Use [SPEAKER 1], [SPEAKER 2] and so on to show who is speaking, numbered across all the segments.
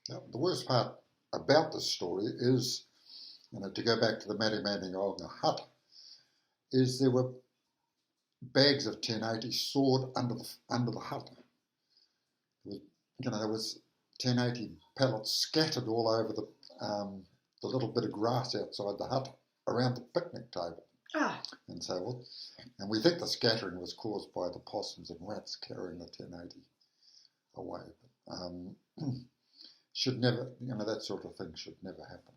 [SPEAKER 1] Yeah, the worst part about this story is, to go back to the Uiuinga hut, is there were bags of 1080 stored under the hut. There was 1080 pellets scattered all over the little bit of grass outside the hut around the picnic table. And so on. And we think the scattering was caused by the possums and rats carrying the 1080 away. But, should never, that sort of thing should never happen.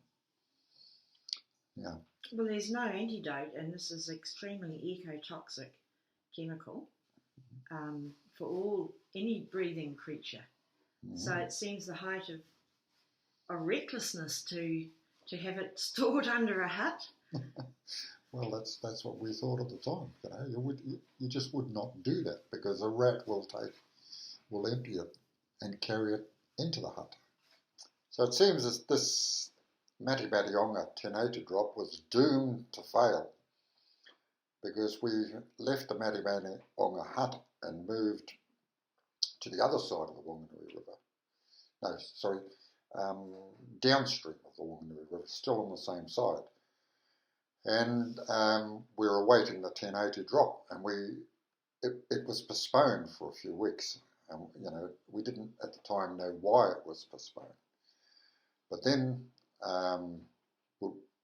[SPEAKER 1] Yeah.
[SPEAKER 2] Well, there's no antidote, and this is extremely ecotoxic chemical for any breathing creature. Mm. So it seems the height of recklessness to have it stored under a hut.
[SPEAKER 1] Well, that's what we thought at the time. You just would not do that, because a rat will empty it and carry it into the hut. So it seems as this Uiuinga 1080 drop was doomed to fail, because we left the Uiuinga hut and moved to the other side of the Wanganui River. Downstream of the Wanganui River, still on the same side. And we were awaiting the 1080 drop, and it was postponed for a few weeks. And we didn't at the time know why it was postponed. But then, it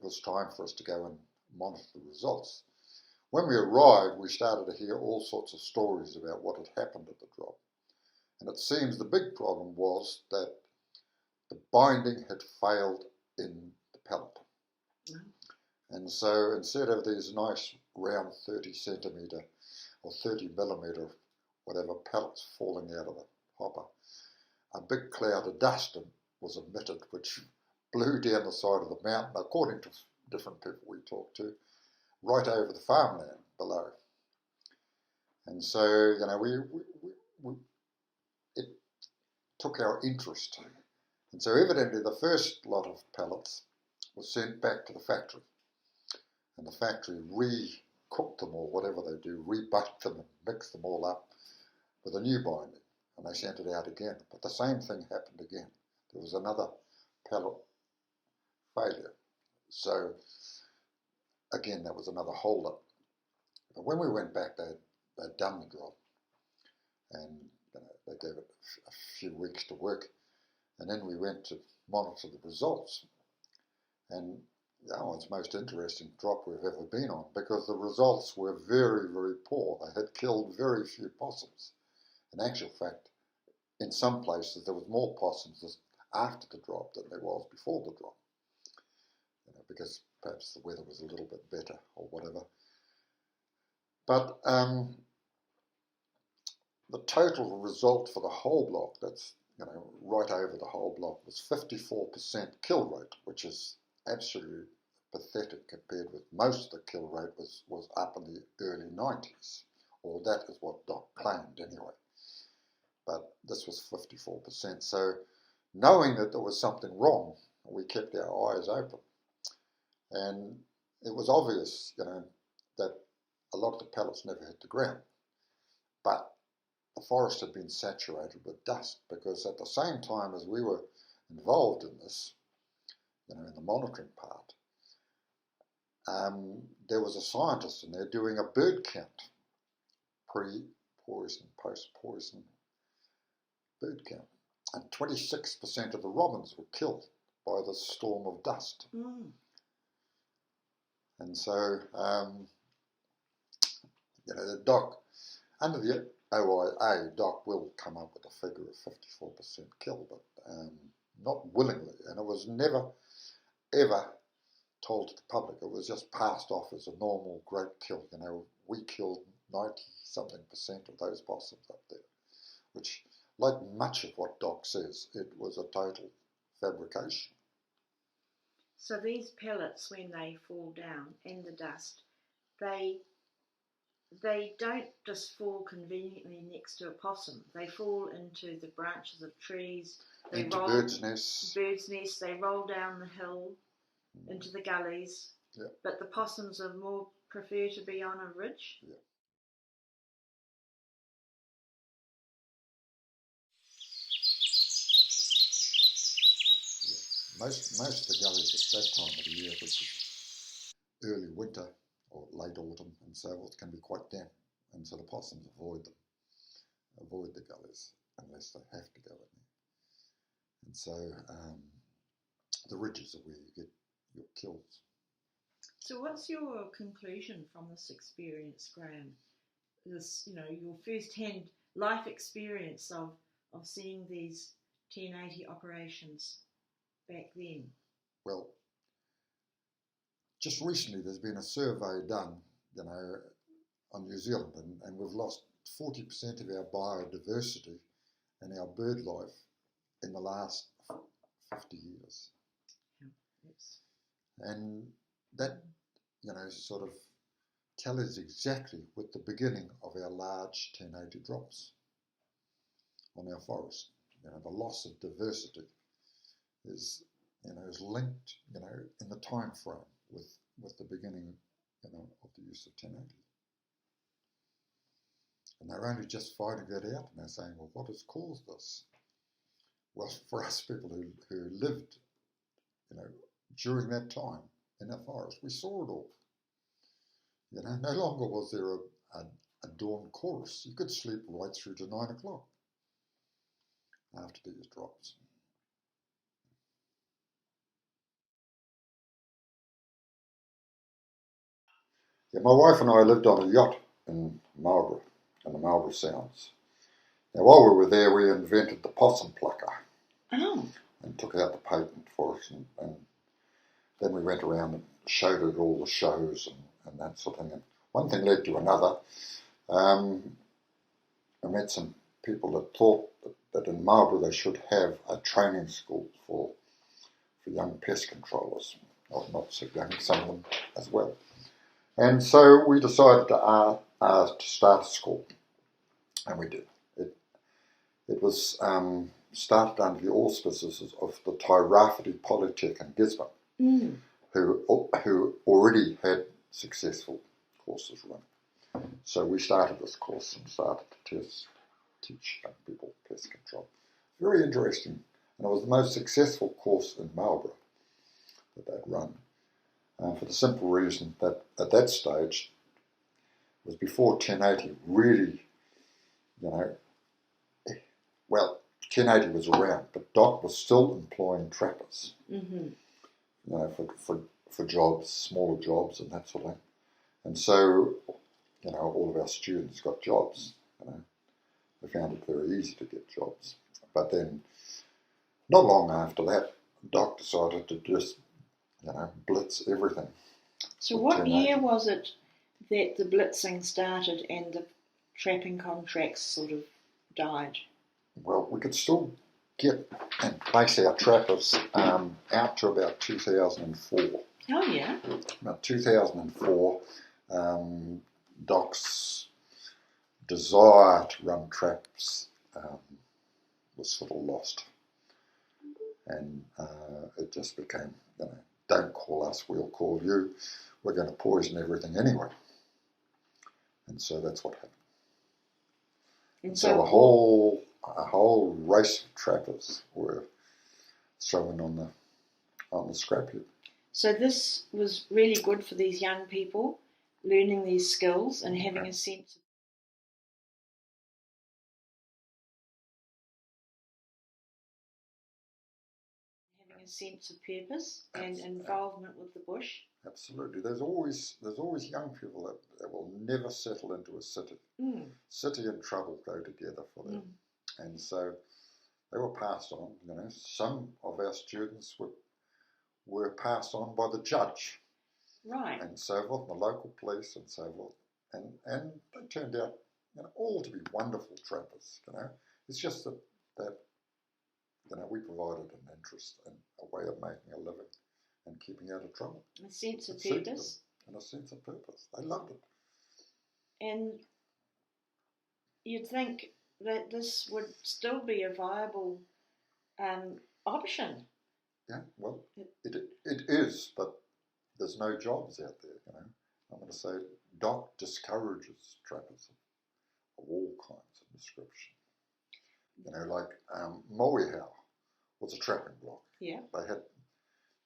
[SPEAKER 1] was time for us to go and monitor the results. When we arrived, we started to hear all sorts of stories about what had happened at the drop. And it seems the big problem was that the binding had failed in the pellet. Mm. And so instead of these nice round 30 centimetre or 30 millimetre, whatever, pellets falling out of the hopper, a big cloud of dust was emitted, which blew down the side of the mountain, according to different people we talked to, right over the farmland below. And so, it took our interest. And so evidently the first lot of pellets was sent back to the factory. And the factory re-cooked them, or whatever they do, re-baked them and mixed them all up with a new binding. And they sent it out again. But the same thing happened again. There was another pellet failure. So again, that was another hold-up. But when we went back, they'd done the drop. And they gave it a few weeks to work. And then we went to monitor the results. And it's the most interesting drop we've ever been on, because the results were very, very poor. They had killed very few possums. In actual fact, in some places there was more possums after the drop than there was before the drop. Because perhaps the weather was a little bit better or whatever. But the total result for the whole block, that's right over the whole block, was 54% kill rate, which is absolutely pathetic compared with most of the kill rate was up in the early 90s, or that is what Doc claimed anyway. But this was 54%. So knowing that there was something wrong, we kept our eyes open. And it was obvious, that a lot of the pellets never hit the ground. But the forest had been saturated with dust, because at the same time as we were involved in this, in the monitoring part, there was a scientist in there doing a bird count, pre-poison, post-poison bird count. And 26% of the robins were killed by the storm of dust. Mm. And so, the Doc, under the OIA, Doc will come up with a figure of 54% kill, but not willingly. And it was never, ever told to the public. It was just passed off as a normal great kill. We killed 90-something% of those possums up there, which, like much of what Doc says, it was a total fabrication.
[SPEAKER 2] So these pellets, when they fall down in the dust, they don't just fall conveniently next to a possum. They fall into the branches of trees. They
[SPEAKER 1] into birds' nests.
[SPEAKER 2] They roll down the hill into the gullies.
[SPEAKER 1] Yeah.
[SPEAKER 2] But the possums are more prefer to be on a ridge.
[SPEAKER 1] Yeah. most of the gullies at that time of the year, which is early winter or late autumn and so forth, can be quite damp, and so the possums avoid the gullies unless they have to go in there. And so the ridges are where you get your kills.
[SPEAKER 2] So what's your conclusion from this experience, Graeme? This, your first-hand life experience of seeing these 1080 operations back then?
[SPEAKER 1] Well, just recently there's been a survey done, on New Zealand, and we've lost 40% of our biodiversity and our bird life in the last 50 years.
[SPEAKER 2] Yes.
[SPEAKER 1] And that, sort of tallies exactly with the beginning of our large 1080 drops on our forest. The loss of diversity is linked, in the time frame with the beginning, of the use of 1080. And they're only just finding that out, and they're saying, well, what has caused this? Well, for us people who lived, during that time in that forest, we saw it all. No longer was there a dawn chorus. You could sleep right through to 9 o'clock after these drops. Yeah, my wife and I lived on a yacht in Marlborough, in the Marlborough Sounds. Now, while we were there, we invented the possum plucker.
[SPEAKER 2] Oh.
[SPEAKER 1] And took out the patent for it, and then we went around and showed it all the shows and that sort of thing. And one thing led to another. I met some people that thought that in Marlborough they should have a training school for young pest controllers. Not so young, some of them as well. And so we decided to start a school, and we did. It was started under the auspices of the Tai Rawhiti Polytech in Gisborne, who already had successful courses run. So we started this course and started to teach young people pest control. Very interesting, and it was the most successful course in Marlborough that they'd run, for the simple reason that at that stage it was before 1080 really, well, 1080 was around, but Doc was still employing trappers, for jobs, smaller jobs and that sort of thing. And so, all of our students got jobs. They found it very easy to get jobs. But then, not long after that, Doc decided to just, blitz everything.
[SPEAKER 2] So what year was it that the blitzing started and the trapping contracts sort of died?
[SPEAKER 1] Well, we could still get and place our trappers out to about 2004.
[SPEAKER 2] Oh, yeah.
[SPEAKER 1] About 2004, Doc's desire to run traps was sort of lost. And it just became, don't call us, we'll call you. We're going to poison everything anyway. And so that's what happened. And so a whole race of trappers were thrown on the scrap heap.
[SPEAKER 2] So this was really good for these young people, learning these skills and having a sense of purpose and involvement with the bush.
[SPEAKER 1] Absolutely. There's always young people that will never settle into a city. City and trouble go together for them. And so they were passed on. Some of our students were passed on by the judge.
[SPEAKER 2] Right.
[SPEAKER 1] And so forth, the local police and so forth. And they turned out all to be wonderful trappers. It's just that we provided an interest and a way of making a living and keeping out of trouble.
[SPEAKER 2] A sense of purpose.
[SPEAKER 1] And a sense of purpose. They loved it.
[SPEAKER 2] And you'd think that this would still be a viable option.
[SPEAKER 1] Yeah, well, it is, but there's no jobs out there, I'm going to say Doc discourages trappers of all kinds of description. Like Moehow was a trapping block.
[SPEAKER 2] Yeah.
[SPEAKER 1] They had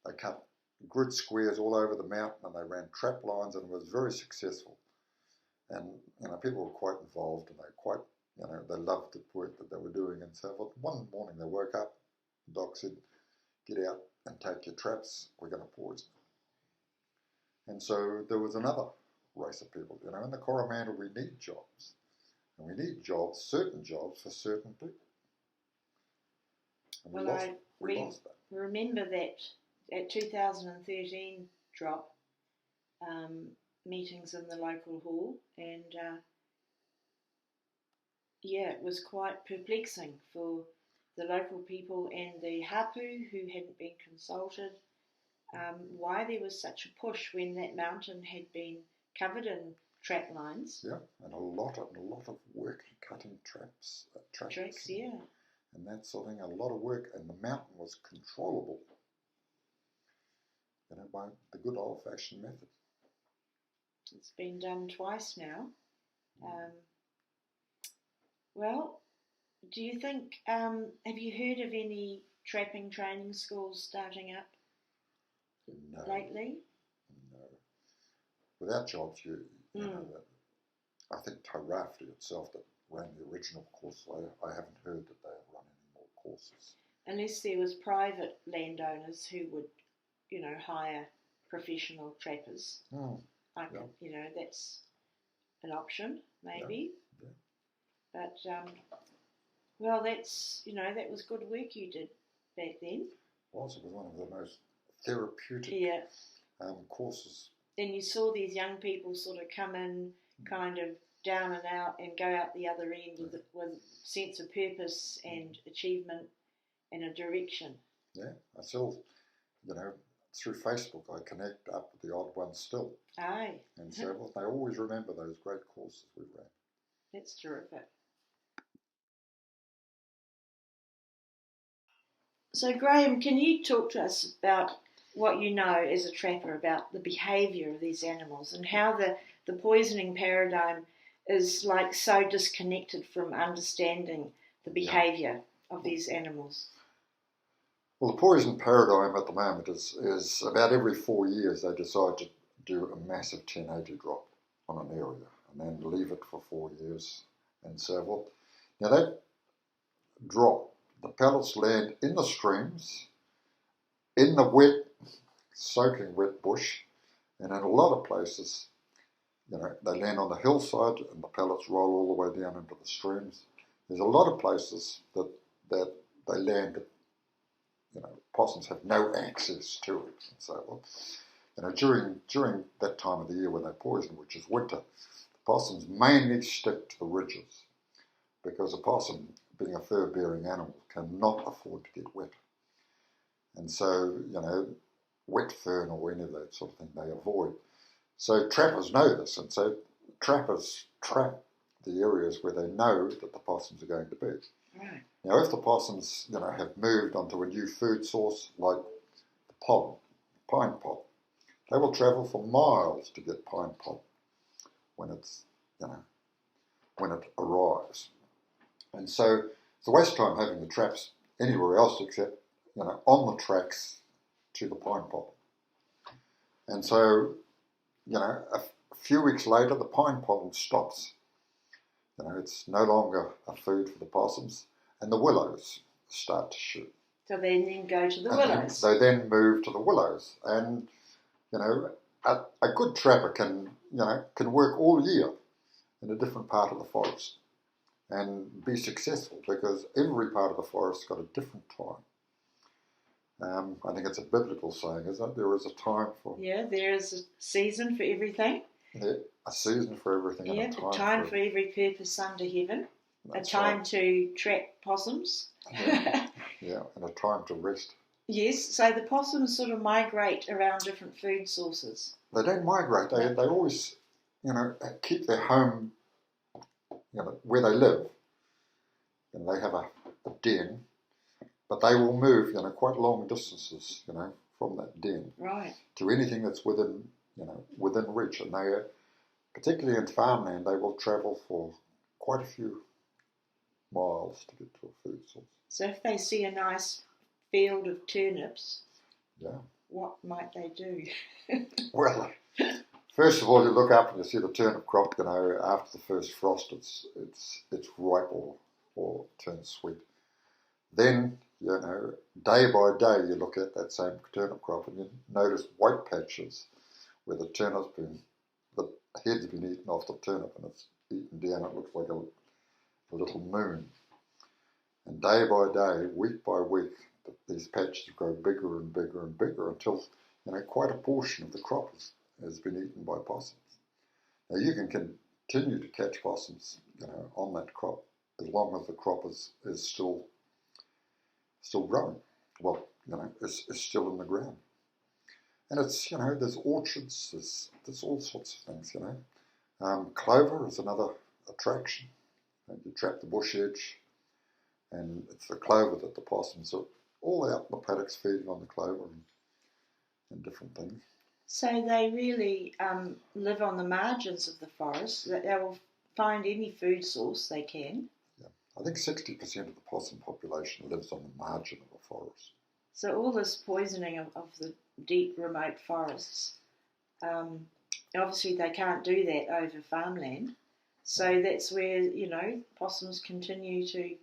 [SPEAKER 1] They cut grid squares all over the mountain, and they ran trap lines, and it was very successful. And people were quite involved, and they loved the work that they were doing. And so one morning they woke up, the doc said, "Get out and take your traps, we're going to poison." And so there was another race of people. In the Coromandel we need jobs. And we need jobs, certain jobs for certain people. And we lost that.
[SPEAKER 2] Remember that at 2013 drop, meetings in the local hall, and it was quite perplexing for the local people and the hapu who hadn't been consulted, why there was such a push when that mountain had been covered in trap lines.
[SPEAKER 1] Yeah, and a lot of work cutting traps,
[SPEAKER 2] tracks,
[SPEAKER 1] and that sort of thing. A lot of work, and the mountain was controllable, by the good old-fashioned method.
[SPEAKER 2] It's been done twice now. Well, do you think, have you heard of any trapping training schools starting up lately?
[SPEAKER 1] No. Without jobs, I think Tai Rawhiti itself that ran the original course, I haven't heard that they have run any more courses.
[SPEAKER 2] Unless there was private landowners who would, hire professional trappers. That's an option, maybe.
[SPEAKER 1] Yeah.
[SPEAKER 2] But, well, that's, that was good work you did back then.
[SPEAKER 1] It was one of the most therapeutic courses.
[SPEAKER 2] Then you saw these young people sort of come in kind of down and out and go out the other end with a sense of purpose and achievement and a direction.
[SPEAKER 1] Yeah, I still, through Facebook I connect up with the odd ones still.
[SPEAKER 2] Aye.
[SPEAKER 1] And so they always remember those great courses we ran.
[SPEAKER 2] That's terrific. So Graeme, can you talk to us about what you know as a trapper about the behaviour of these animals and how the poisoning paradigm is like so disconnected from understanding the behaviour of these animals?
[SPEAKER 1] Well, the poison paradigm at the moment is about every 4 years they decide to do a massive 1080 drop on an area and then leave it for 4 years and so forth. Now that drop, the pellets land in the streams, in the wet, soaking wet bush, and in a lot of places, they land on the hillside and the pellets roll all the way down into the streams. There's a lot of places that they land that, possums have no access to it and so forth. During that time of the year when they poison, which is winter, the possums mainly stick to the ridges because a possum, being a fur-bearing animal, cannot afford to get wet. And so, wet fern or any of that sort of thing they avoid. So trappers know this, and so trappers trap the areas where they know that the possums are going to be.
[SPEAKER 2] Right.
[SPEAKER 1] Now, if the possums, have moved onto a new food source like the pine pod, they will travel for miles to get pine pod when it arrives. And so it's a waste of time having the traps anywhere else except, on the tracks to the pine pod. And so, a few weeks later, the pine pollen stops. It's no longer a food for the possums, and the willows start to shoot.
[SPEAKER 2] So they then go to the willows.
[SPEAKER 1] They then move to the willows, and a good trapper can work all year in a different part of the forest and be successful because every part of the forest's got a different time. I think it's a biblical saying, isn't it? There is a time for...
[SPEAKER 2] Yeah, there is a season for everything.
[SPEAKER 1] Yeah, a season for everything and a
[SPEAKER 2] time for every purpose under heaven.
[SPEAKER 1] That's
[SPEAKER 2] a time
[SPEAKER 1] right.
[SPEAKER 2] to trap possums.
[SPEAKER 1] Yeah, and a time to rest.
[SPEAKER 2] Yes, so the possums sort of migrate around different food sources.
[SPEAKER 1] They don't migrate. They always, keep their home, where they live. And they have a den. But they will move, quite long distances, from that den to anything that's within reach. And they, particularly in farmland, they will travel for quite a few miles to get to a food source.
[SPEAKER 2] So if they see a nice field of turnips, what might they do?
[SPEAKER 1] Well, first of all, you look up and you see the turnip crop. After the first frost, it's ripe or turns sweet. Then, day by day, you look at that same turnip crop and you notice white patches where the head's been eaten off the turnip and it's eaten down. It looks like a little moon. And day by day, week by week, these patches grow bigger and bigger and bigger until quite a portion of the crop has been eaten by possums. Now you can continue to catch possums, on that crop as long as the crop is still growing. Well, is still in the ground. And it's there's orchards, there's all sorts of things. Clover is another attraction. You trap the bush edge, and it's the clover that the possums are all out in the paddocks feeding on the clover and different things.
[SPEAKER 2] So they really live on the margins of the forest. That they will find any food source they can.
[SPEAKER 1] Yeah, I think 60% of the possum population lives on the margin of a forest.
[SPEAKER 2] So all this poisoning of the deep, remote forests, obviously they can't do that over farmland. So that's where possums continue to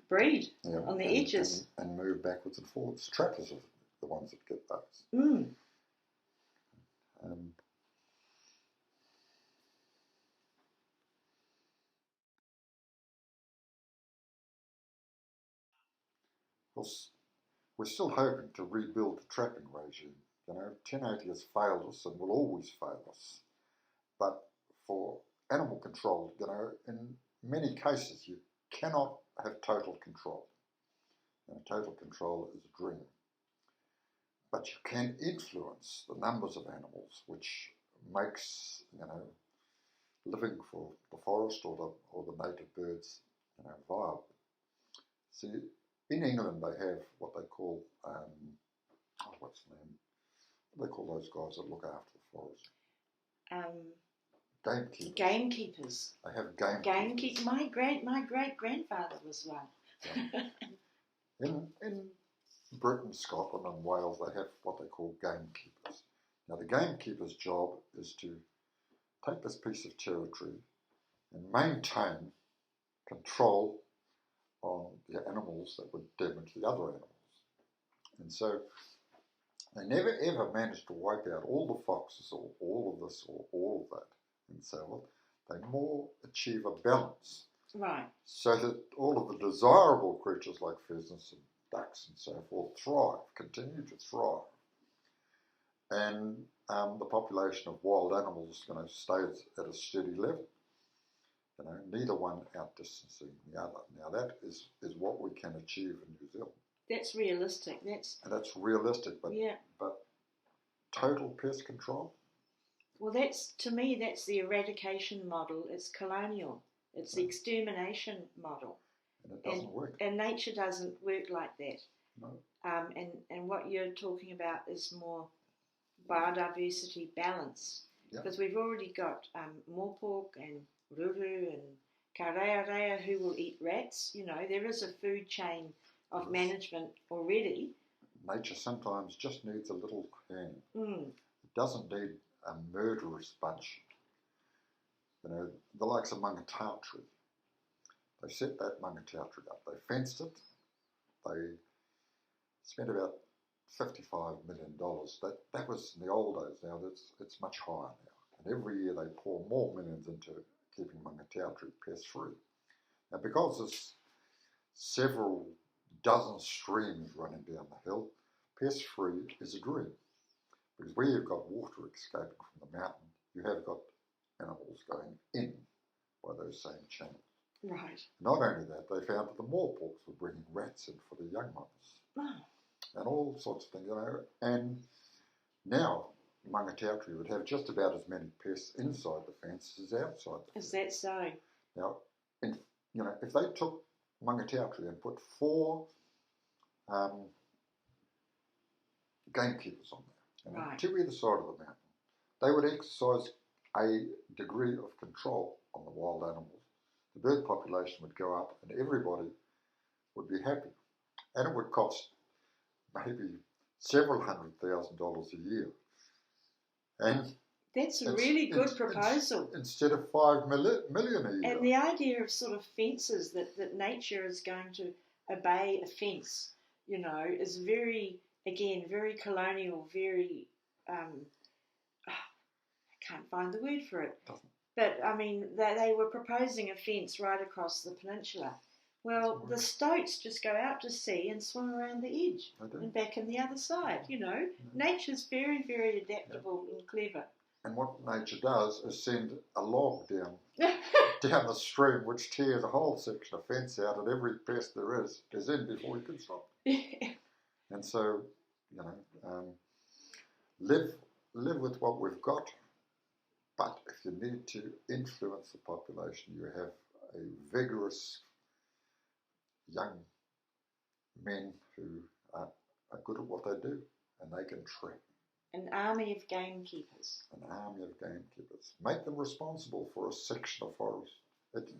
[SPEAKER 2] breed on the edges
[SPEAKER 1] and move backwards and forwards. Trappers are the ones that get those.
[SPEAKER 2] Mm.
[SPEAKER 1] We're still hoping to rebuild the trapping regime. 1080 has failed us and will always fail us. But for animal control, in many cases you cannot have total control. Total control is a dream. But you can influence the numbers of animals, which makes, living for the forest or the native birds, viable. See, in England they have what they call, what's the name? What do they call those guys that look after the forest? Gamekeepers.
[SPEAKER 2] Gamekeepers.
[SPEAKER 1] They have gamekeepers.
[SPEAKER 2] My great grandfather was one.
[SPEAKER 1] Yeah. In Britain, Scotland and Wales they have what they call gamekeepers. Now the gamekeeper's job is to take this piece of territory and maintain control on the animals that would damage the other animals. And so they never ever managed to wipe out all the foxes or all of this or all of that and so on. They more achieve a balance.
[SPEAKER 2] Right.
[SPEAKER 1] So that all of the desirable creatures like pheasants and ducks and so forth continue to thrive. And the population of wild animals stays at a steady level. Neither one outdistancing the other. Now that is what we can achieve in New Zealand.
[SPEAKER 2] That's realistic.
[SPEAKER 1] That's realistic, but total pest control?
[SPEAKER 2] Well, to me, that's the eradication model. It's colonial. It's the extermination model.
[SPEAKER 1] And it doesn't work.
[SPEAKER 2] And nature doesn't work like that.
[SPEAKER 1] No.
[SPEAKER 2] And what you're talking about is more biodiversity balance. Because we've already got mopok and ruru and karearea who will eat rats. There is a food chain of management already. Nature
[SPEAKER 1] sometimes just needs a little hand. It doesn't need a murderous bunch. The likes of Mangatau tree. They set that Mangatau tree up. They fenced it. They spent about $55 million. That was in the old days. Now it's much higher now. And every year they pour more millions into keeping Mangatau tree pest free. Now because there's several dozen streams running down the hill, pest free is a dream. Because where you've got water escaping from the mountain, you have got animals going in by those same channels.
[SPEAKER 2] Right.
[SPEAKER 1] Not only that, they found that the moreporks were bringing rats in for the young ones.
[SPEAKER 2] Oh. And
[SPEAKER 1] all sorts of things, And now Mangatau tree would have just about as many pests inside the fence as outside the fence.
[SPEAKER 2] Is that so?
[SPEAKER 1] Now, if they took Mangatau tree and put 4 gamekeepers on there, to either side of the mountain, they would exercise a degree of control on the wild animals. The bird population would go up and everybody would be happy. And it would cost maybe several $100,000 a year. And
[SPEAKER 2] that's a really good proposal.
[SPEAKER 1] Instead of $5 million a year.
[SPEAKER 2] And the idea of sort of fences, that nature is going to obey a fence, you know, is very, again, very colonial, very, I can't find the word for it. But, I mean, they were proposing a fence right across the peninsula. Well, the stoats just go out to sea and swim around the edge and back in the other side, you know. Nature's very, very adaptable and clever.
[SPEAKER 1] And what nature does is send a log down the stream, which tears a whole section of fence out, and every pest there is in before you can stop. And so, you know, live with what we've got, but if you need to influence the population, you have a vigorous young men who are good at what they do, and they can train.
[SPEAKER 2] An army of gamekeepers.
[SPEAKER 1] An army of gamekeepers. Make them responsible for a section of forest. It's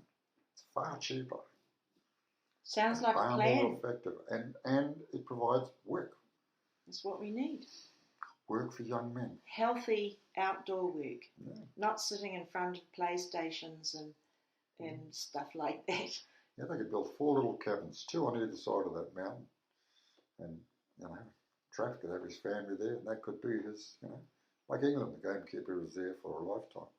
[SPEAKER 1] far cheaper.
[SPEAKER 2] Sounds like a plan.
[SPEAKER 1] Far more effective, and it provides work.
[SPEAKER 2] That's what we need.
[SPEAKER 1] Work for young men.
[SPEAKER 2] Healthy outdoor work. Yeah. Not sitting in front of PlayStations and stuff like that.
[SPEAKER 1] Yeah, they could build 4 little cabins, 2 on either side of that mountain, and, you know, Trav could have his family there, and that could be his, you know, like England, the gamekeeper is there for a lifetime.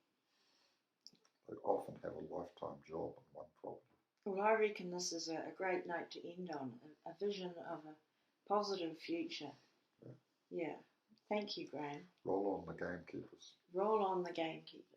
[SPEAKER 1] They often have a lifetime job on one property.
[SPEAKER 2] Well, I reckon this is a great note to end on, a vision of a positive future. Yeah. Thank you, Graeme.
[SPEAKER 1] Roll on the gamekeepers.
[SPEAKER 2] Roll on the gamekeepers.